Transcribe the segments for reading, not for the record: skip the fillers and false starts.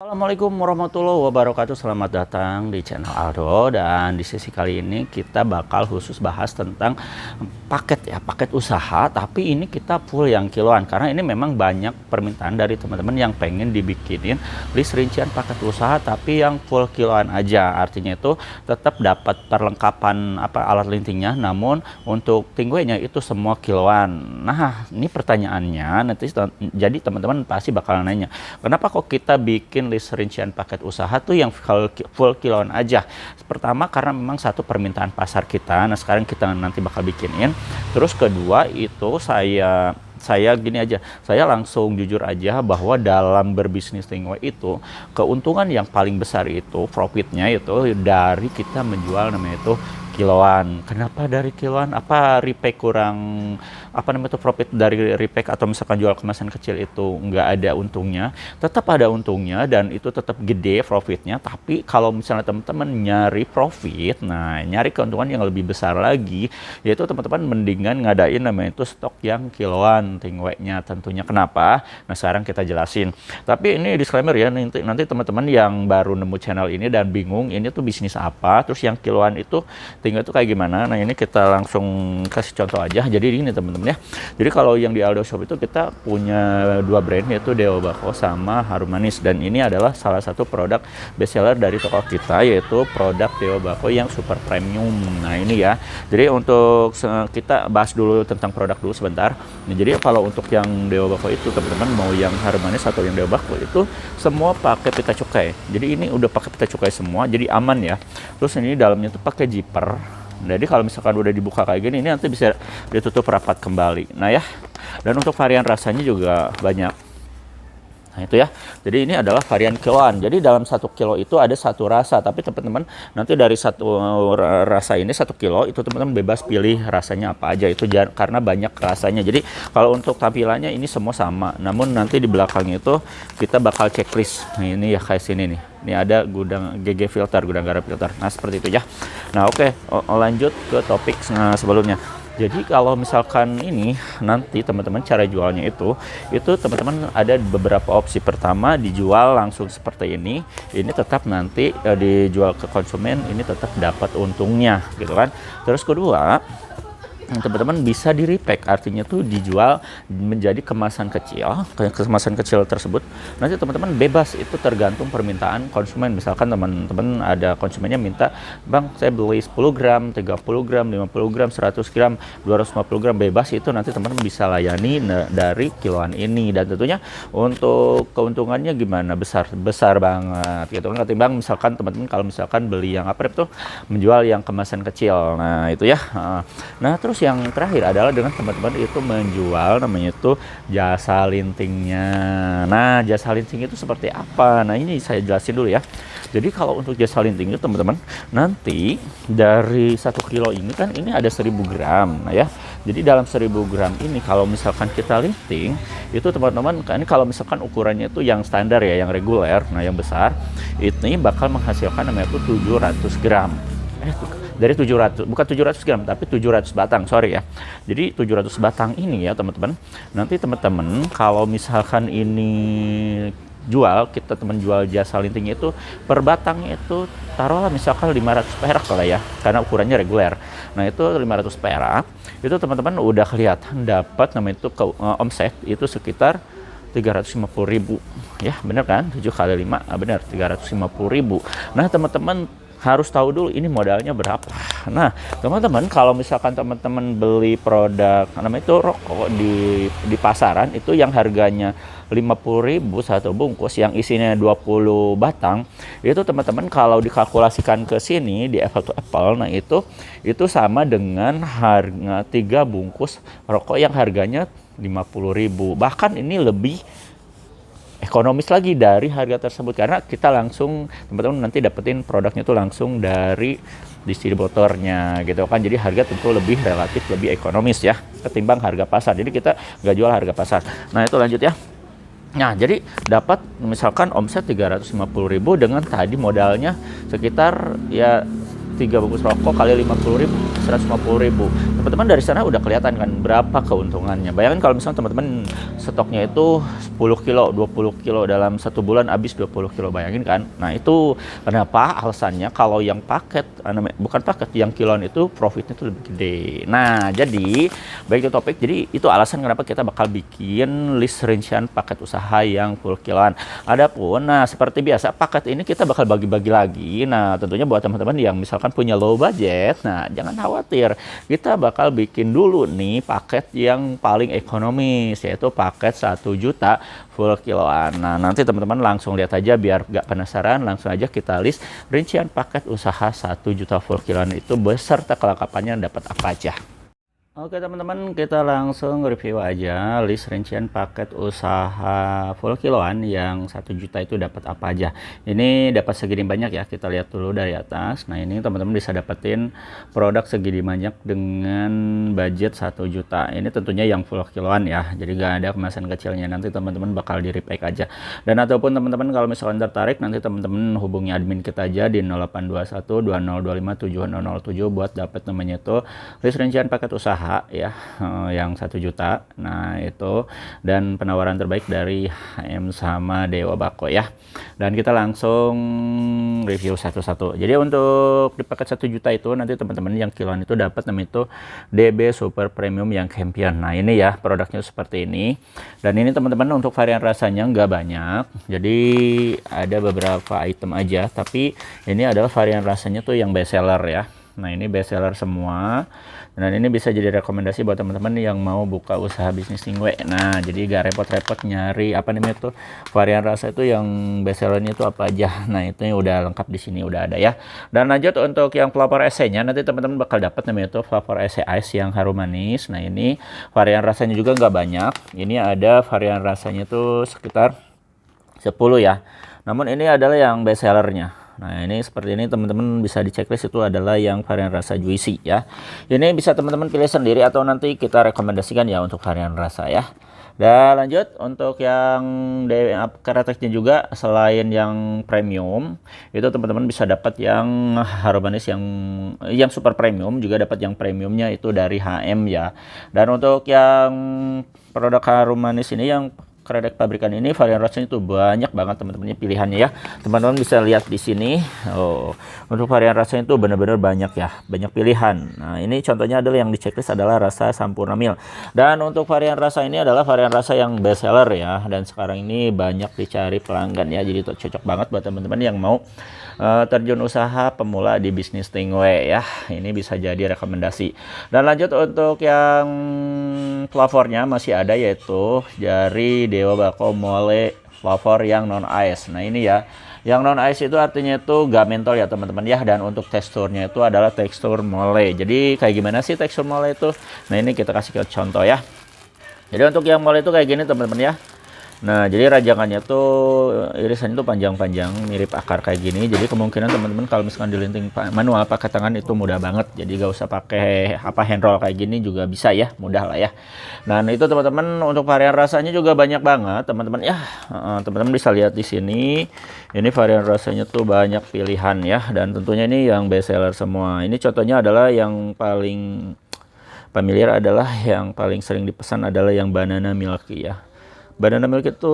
Assalamualaikum warahmatullahi wabarakatuh. Selamat datang di channel Aldo, dan di sesi kali ini kita bakal khusus bahas tentang paket usaha, tapi ini kita full yang kiloan karena ini memang banyak permintaan dari teman-teman yang pengen dibikinin list rincian paket usaha tapi yang full kiloan aja. Artinya itu tetap dapat perlengkapan alat lintingnya, namun untuk tingwenya itu semua kiloan. Nah, ini pertanyaannya nanti, jadi teman-teman pasti bakal nanya, kenapa kok kita bikin list rincian paket usaha tuh yang full kiloan aja? Pertama, karena memang satu permintaan pasar kita. Nah, sekarang kita nanti bakal bikinin. Terus kedua itu saya gini aja, saya langsung jujur aja bahwa dalam berbisnis tingwe itu keuntungan yang paling besar itu profitnya itu dari kita menjual namanya itu kiloan. Kenapa dari kiloan? Apa repack kurang profit dari repack, atau misalkan jual kemasan kecil itu nggak ada untungnya? Tetap ada untungnya dan itu tetap gede profitnya. Tapi kalau misalnya teman-teman nyari profit, nah nyari keuntungan yang lebih besar lagi, yaitu teman-teman mendingan ngadain namanya itu stok yang kiloan tingwenya tentunya. Kenapa? Nah, sekarang kita jelasin. Tapi ini disclaimer ya, nanti teman-teman yang baru nemu channel ini dan bingung ini tuh bisnis apa, terus yang kiloan itu tinggal itu kayak gimana. Nah, ini kita langsung kasih contoh aja. Jadi ini teman-teman ya, jadi kalau yang di Aldo Shop itu kita punya dua brand, yaitu Dewa Bako sama Harum Manis, dan ini adalah salah satu produk bestseller dari toko kita, yaitu produk Dewa Bako yang super premium. Nah, ini ya, jadi untuk kita bahas dulu tentang produk dulu sebentar. Nah, jadi kalau untuk yang Dewa Bako itu teman-teman, mau yang Harum Manis atau yang Dewa Bako itu semua pakai pita cukai. Jadi ini udah pakai pita cukai semua, jadi aman ya. Terus ini dalamnya tuh pakai zipper. Jadi kalau misalkan udah dibuka kayak gini, ini nanti bisa ditutup rapat kembali. Nah ya, dan untuk varian rasanya juga banyak. Nah itu ya, jadi ini adalah varian kiloan. Jadi dalam 1 kilo itu ada satu rasa, tapi teman-teman nanti dari satu rasa ini 1 kilo itu teman-teman bebas pilih rasanya apa aja, itu karena banyak rasanya. Jadi kalau untuk tampilannya ini semua sama, namun nanti di belakangnya itu kita bakal checklist. Nah ini ya kayak sini nih. Ini ada gudang GG filter, gudang garam filter. Nah seperti itu ya. Nah oke, lanjut ke topik sebelumnya. Jadi kalau misalkan ini nanti teman-teman cara jualnya itu teman-teman ada beberapa opsi. Pertama, dijual langsung seperti ini tetap nanti dijual ke konsumen, ini tetap dapat untungnya gitu kan. Terus kedua, teman-teman bisa di repack, artinya tuh dijual menjadi kemasan kecil. Kemasan kecil tersebut nanti teman-teman bebas, itu tergantung permintaan konsumen. Misalkan teman-teman ada konsumennya minta, bang saya beli 10 gram, 30 gram, 50 gram, 100 gram, 250 gram, bebas. Itu nanti teman-teman bisa layani dari kiloan ini, dan tentunya untuk keuntungannya gimana, besar banget gitu kan, ketimbang misalkan teman-teman kalau misalkan beli yang itu menjual yang kemasan kecil. Nah itu ya. Nah terus yang terakhir adalah dengan teman-teman itu menjual namanya itu jasa lintingnya. Nah, jasa linting itu seperti apa? Nah, ini saya jelasin dulu ya. Jadi kalau untuk jasa linting itu teman-teman, nanti dari 1 kilo ini kan ini ada 1000 gram. Nah ya, jadi dalam 1000 gram ini kalau misalkan kita linting, itu teman-teman, ini kalau misalkan ukurannya itu yang standar ya, yang reguler, nah yang besar, ini bakal menghasilkan namanya itu 700 gram. Dari 700, bukan 700 gram, tapi 700 batang, sorry ya. Jadi 700 batang ini ya teman-teman, nanti teman-teman kalau misalkan ini kita teman jual jasa lintingnya itu per batangnya itu taruhlah misalkan 500 perak lah ya, karena ukurannya reguler. Nah itu 500 perak, itu teman-teman udah kelihatan dapat namanya itu omset itu sekitar 350.000 ya, bener kan? 7 kali 5, bener 350.000. Nah teman-teman harus tahu dulu ini modalnya berapa. Nah teman-teman kalau misalkan teman-teman beli produk namanya itu rokok di pasaran itu yang harganya 50.000 satu bungkus yang isinya 20 batang, itu teman-teman kalau dikalkulasikan ke sini di apple to apple, nah itu sama dengan harga 3 bungkus rokok yang harganya 50.000. Bahkan ini lebih ekonomis lagi dari harga tersebut, karena kita langsung teman-teman nanti dapetin produknya itu langsung dari distributornya gitu kan. Jadi harga tentu relatif lebih ekonomis ya ketimbang harga pasar. Jadi kita nggak jual harga pasar. Nah itu lanjut ya. Nah jadi dapat misalkan omset 350.000 dengan tadi modalnya sekitar ya 3 bungkus rokok kali 50.000, 150.000. Teman-teman dari sana udah kelihatan kan berapa keuntungannya. Bayangin kalau misalnya teman-teman stoknya itu 10 kilo, 20 kilo dalam 1 bulan habis 20 kilo, bayangin kan. Nah itu kenapa alasannya kalau yang paket, bukan paket, yang kiloan itu profitnya tuh lebih gede. Nah jadi baik itu topik, jadi itu alasan kenapa kita bakal bikin list rincian paket usaha yang full kiloan. Adapun, nah seperti biasa paket ini kita bakal bagi-bagi lagi. Nah tentunya buat teman-teman yang misalkan punya low budget, nah jangan khawatir, kita bakal bikin dulu nih paket yang paling ekonomis, yaitu paket 1 juta full kiloan. Nah nanti teman-teman langsung lihat aja, biar gak penasaran, langsung aja kita list rincian paket usaha 1 juta full kiloan itu beserta kelengkapannya dapat apa aja. Oke teman-teman, kita langsung review aja list rincian paket usaha full kiloan yang 1 juta itu dapat apa aja. Ini dapat segini banyak ya, kita lihat dulu dari atas. Nah ini teman-teman bisa dapetin produk segini banyak dengan budget 1 juta. Ini tentunya yang full kiloan ya, jadi gak ada kemasan kecilnya. Nanti teman-teman bakal di repack aja. Dan ataupun teman-teman kalau misalkan tertarik, nanti teman-teman hubungi admin kita aja di 0821 2025 7007 buat dapet namanya itu list rincian paket usaha ya, yang 1 juta. Nah itu, dan penawaran terbaik dari HM sama Dewa Bako ya. Dan kita langsung review satu-satu. Jadi untuk di paket 1 juta itu nanti teman-teman yang kiloan itu dapat namanya itu DB Super Premium yang Champion. Nah ini ya produknya seperti ini. Dan ini teman-teman untuk varian rasanya nggak banyak, jadi ada beberapa item aja, tapi ini adalah varian rasanya tuh yang best seller ya. Nah ini best seller semua, dan ini bisa jadi rekomendasi buat teman-teman yang mau buka usaha bisnis tingwe. Nah jadi gak repot-repot nyari apa namanya tuh varian rasa itu yang best sellernya itu apa aja. Nah itu udah lengkap di sini, udah ada ya. Dan lanjut untuk yang flavor esnya, nanti teman-teman bakal dapat namanya itu flavor es ice yang harum manis. Nah ini varian rasanya juga nggak banyak, ini ada varian rasanya tuh sekitar 10 ya, namun ini adalah yang best sellernya. Nah ini seperti ini teman-teman bisa di checklist, itu adalah yang varian rasa juicy ya. Ini bisa teman-teman pilih sendiri atau nanti kita rekomendasikan ya untuk varian rasa ya. Dan lanjut untuk yang karakternya juga, selain yang premium itu teman-teman bisa dapat yang harum manis yang super premium, juga dapat yang premiumnya itu dari HM ya. Dan untuk yang produk harum manis ini yang kredek pabrikan ini varian rasanya itu banyak banget teman-temannya pilihannya ya. Teman-teman bisa lihat di sini. Oh, untuk varian rasanya itu benar-benar banyak ya, banyak pilihan. Nah, ini contohnya adalah yang di checklist adalah rasa Sampurna Milk. Dan untuk varian rasa ini adalah varian rasa yang best seller ya, dan sekarang ini banyak dicari pelanggan ya. Jadi cocok banget buat teman-teman yang mau terjun usaha pemula di bisnis tingwe ya. Ini bisa jadi rekomendasi. Dan lanjut untuk yang flavornya masih ada, yaitu dari Dewa Bako Mole flavor yang non ice. Nah ini ya, yang non ice itu artinya itu gak mentol ya teman-teman ya. Dan untuk teksturnya itu adalah tekstur mole. Jadi kayak gimana sih tekstur mole itu? Nah ini kita kasih contoh ya. Jadi untuk yang mole itu kayak gini teman-teman ya. Nah jadi rajangannya tuh irisannya tuh panjang-panjang mirip akar kayak gini. Jadi kemungkinan teman-teman kalau misalkan dilinting manual pakai tangan itu mudah banget. Jadi gak usah pakai hand roll kayak gini juga bisa ya, mudah lah ya. Nah itu teman-teman untuk varian rasanya juga banyak banget teman-teman ya. Teman-teman bisa lihat di sini. Ini varian rasanya tuh banyak pilihan ya, dan tentunya ini yang best seller semua. Ini contohnya adalah yang paling familiar, adalah yang paling sering dipesan adalah yang banana milky ya. Banana milk itu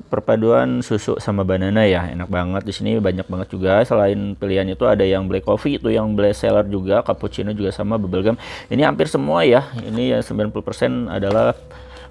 perpaduan susu sama banana ya, enak banget. Di sini banyak banget juga. Selain pilihannya itu ada yang black coffee, itu yang best seller juga, cappuccino juga sama, bubblegum. Ini hampir semua ya. Ini ya 90% adalah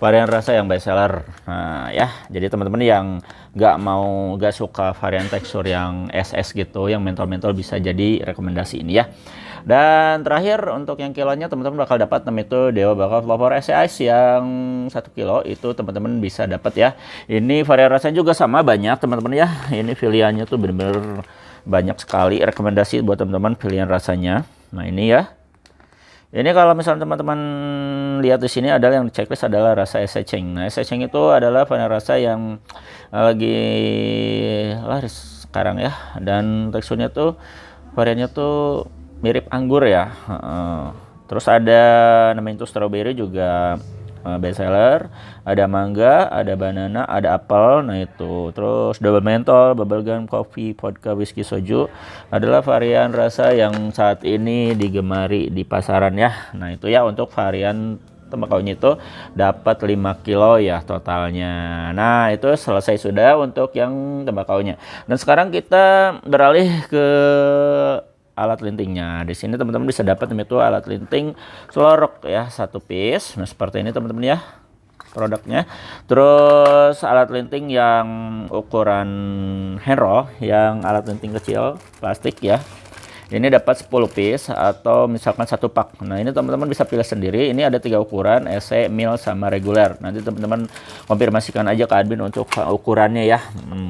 varian rasa yang best seller. Nah ya, jadi teman-teman yang gak suka varian tekstur yang es gitu, yang mentol-mentol, bisa jadi rekomendasi ini ya. Dan terakhir untuk yang kilonya teman-teman bakal dapat namanya itu Dewa Bako flavor es ice yang 1 kilo itu teman-teman bisa dapat ya. Ini varian rasanya juga sama banyak teman-teman ya. Ini pilihannya tuh bener-bener banyak sekali, rekomendasi buat teman-teman pilihan rasanya. Nah ini ya. Ini kalau misalnya teman-teman lihat di sini adalah yang di checklist adalah rasa es seceng. Nah es seceng itu adalah varian rasa yang lagi laris sekarang ya. Dan teksturnya tuh variannya tuh mirip anggur ya. Terus ada namanya itu strawberry juga best seller, ada mangga, ada banana, ada apel. Nah itu, terus double mentol, bubblegum, coffee, vodka, whiskey, soju adalah varian rasa yang saat ini digemari di pasaran ya. Nah itu ya untuk varian tembakaunya itu dapat 5 kilo ya totalnya. Nah itu selesai sudah untuk yang tembakaunya. Dan sekarang kita beralih ke alat lintingnya. Di sini teman-teman bisa dapat itu alat linting selorok ya, 1 piece. Nah seperti ini teman-teman ya produknya. Terus alat linting yang ukuran hand roll, yang alat linting kecil plastik ya. Ini dapat 10 piece atau misalkan 1 pak. Nah ini teman-teman bisa pilih sendiri. Ini ada 3 ukuran, SC, mil, sama reguler. Nanti teman-teman konfirmasikan aja ke admin untuk ukurannya ya.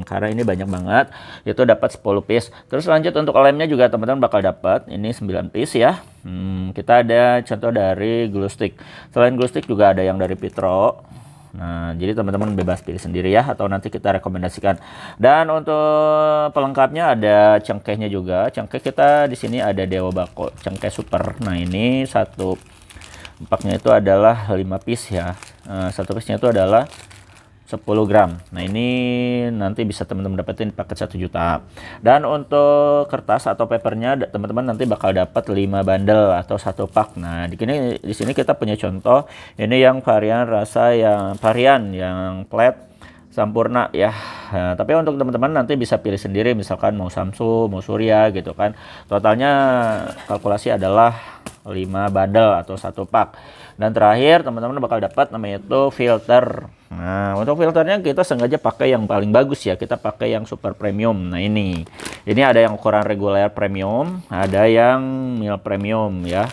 Karena ini banyak banget. Itu dapat 10 piece. Terus lanjut untuk lemnya juga teman-teman bakal dapat. Ini 9 piece ya. Kita ada contoh dari glue stick. Selain glue stick juga ada yang dari Pitro. Nah, jadi teman-teman bebas pilih sendiri ya, atau nanti kita rekomendasikan. Dan untuk pelengkapnya ada cengkehnya juga. Cengkeh kita di sini ada Dewa Bako, cengkeh super. Nah, ini satu paknya itu adalah 5 piece ya. Satu piece-nya itu adalah 10 gram. Nah ini nanti bisa teman-teman dapetin paket 1 juta. Dan untuk kertas atau papernya teman-teman nanti bakal dapat 5 bundle atau 1 pak. Nah di sini kita punya contoh. Ini yang varian rasa yang flat sempurna ya. Nah, tapi untuk teman-teman nanti bisa pilih sendiri, misalkan mau Samsung, mau Surya gitu kan. Totalnya kalkulasi adalah 5 bundle atau 1 pak. Dan terakhir teman-teman bakal dapat namanya itu filter. Nah untuk filternya kita sengaja pakai yang paling bagus ya, kita pakai yang super premium. Nah ini ada yang ukuran reguler premium, ada yang mil premium ya.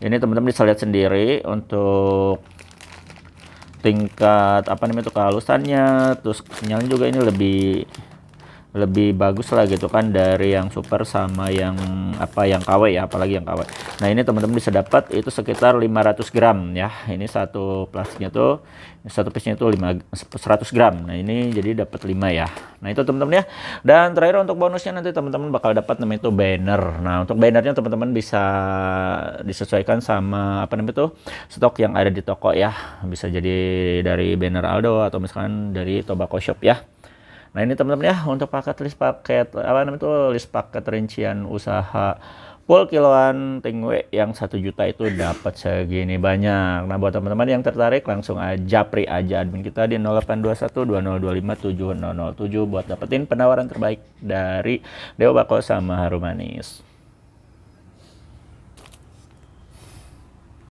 Ini teman-teman bisa lihat sendiri untuk tingkat kehalusannya, terus sinyalnya juga ini lebih bagus lah gitu kan dari yang super sama yang KW ya, apalagi yang KW. Nah ini teman-teman bisa dapat itu sekitar 500 gram ya. Ini satu plastiknya tuh, satu piece-nya itu 100 gram. Nah ini jadi dapat 5 ya. Nah itu teman-teman ya. Dan terakhir untuk bonusnya nanti teman-teman bakal dapat namanya itu banner. Nah untuk bannernya teman-teman bisa disesuaikan sama stok yang ada di toko ya. Bisa jadi dari banner Aldo atau misalkan dari Tobacco Shop ya. Nah ini teman-teman ya untuk list paket rincian usaha full kiloan Tingwe yang 1 juta itu dapat segini banyak. Nah buat teman-teman yang tertarik langsung aja japri aja admin kita di 0821 2025 7007 buat dapetin penawaran terbaik dari Dewa Bako sama Harum Manis.